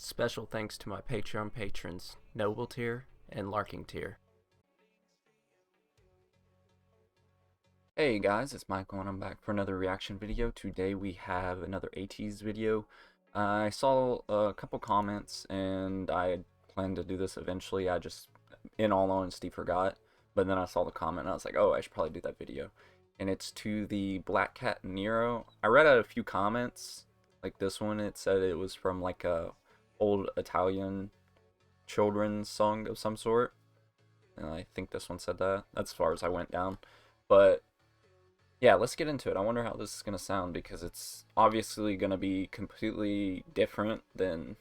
Special thanks to my Patreon patrons, Noble Tier and Larking Tier. Hey guys, it's Michael and I'm back for another reaction video. Today we have another Ateez video. I saw a couple comments and I planned to do this eventually. I just, in all honesty, forgot. But then I saw the comment and I was like, oh, I should probably do that video. And it's to the Black Cat NERO. I read out a few comments, like this one. It said it was from like a old Italian children's song of some sort. And I think this one said that. That's as far as I went down. But yeah, let's get into it. I wonder how this is going to sound because it's obviously going to be completely different than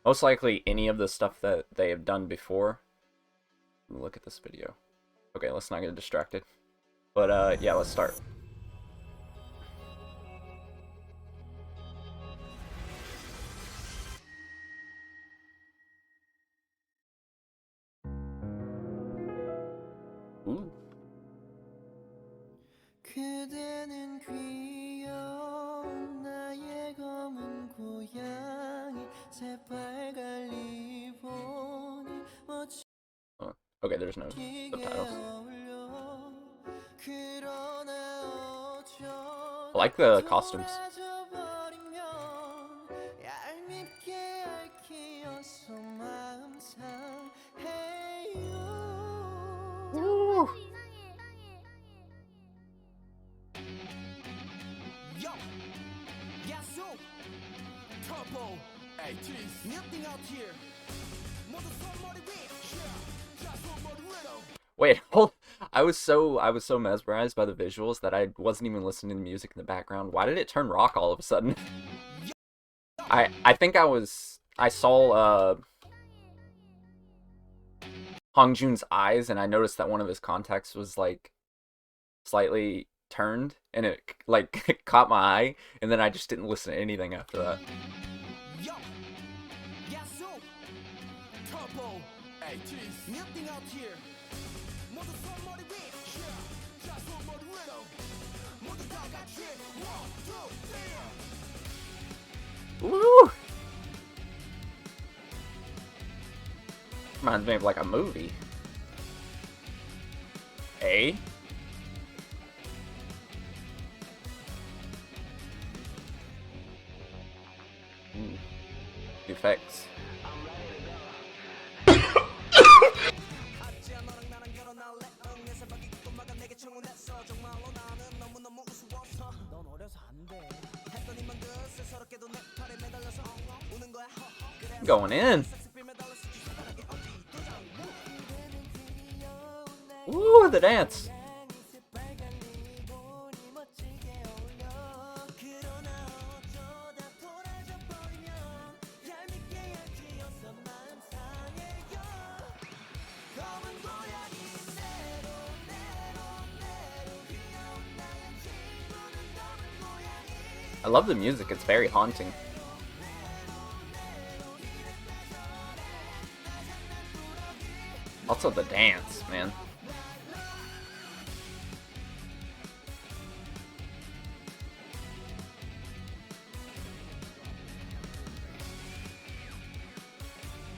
most likely any of the stuff that they have done before. Look at this video. Okay, let's not get distracted. But yeah, let's start. Ooh. 그대는 귀여운 나의 검은 고양이 새빨간 리본이 멋진 Oh, okay, there's no subtitles. I like the costumes. Woo. Ateez, nothing out here. Wait, hold. I was so mesmerized by the visuals that I wasn't even listening to the music in the background. Why did it turn rock all of a sudden? I think I saw Hongjoon's eyes and I noticed that one of his contacts was like slightly turned and it like caught my eye and then I just didn't listen to anything after that. Woo! Reminds me of like a movie. A? Effects. Going in. Ooh, the dance. I love the music, it's very haunting. Also the dance, man.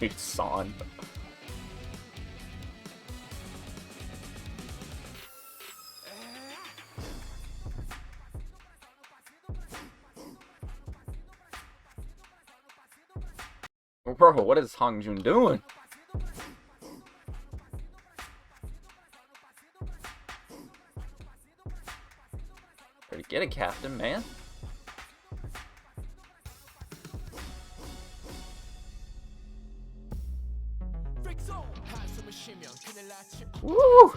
Dude, Son. Bro, what is Hongjoon doing? Better get it, Captain, man. Woo!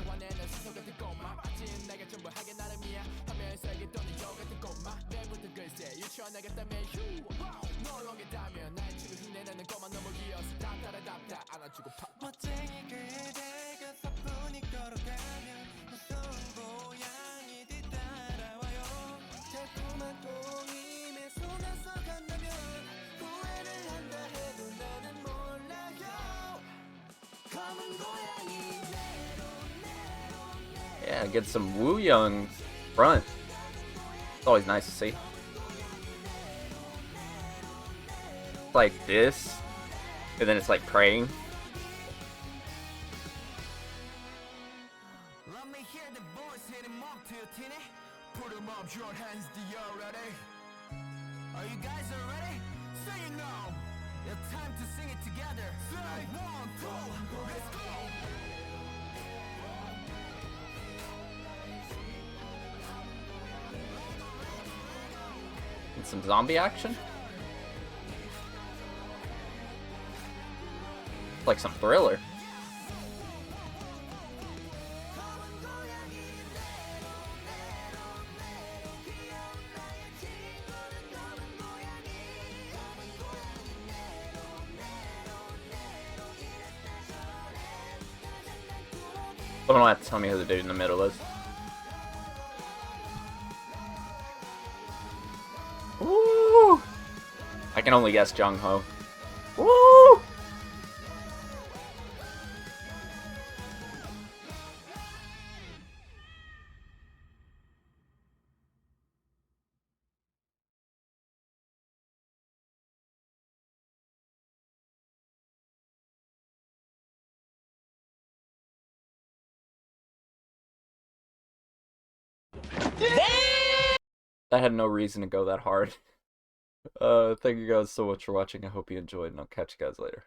Yeah, get some Woo Young front. It's always nice to see. Like this And then it's like praying. Let me hear the voice, hit him up to your tinny. Put him up, your hands, do you ready? Are you guys ready? Say you know. It's time to sing it together. Say 1, 2, let's go. And some zombie action. Like some thriller. Someone will have to tell me who the dude in the middle is. Woo! I can only guess Jung Ho. Woo! That had no reason to go that hard. Thank you guys so much for watching. I hope you enjoyed, and I'll catch you guys later.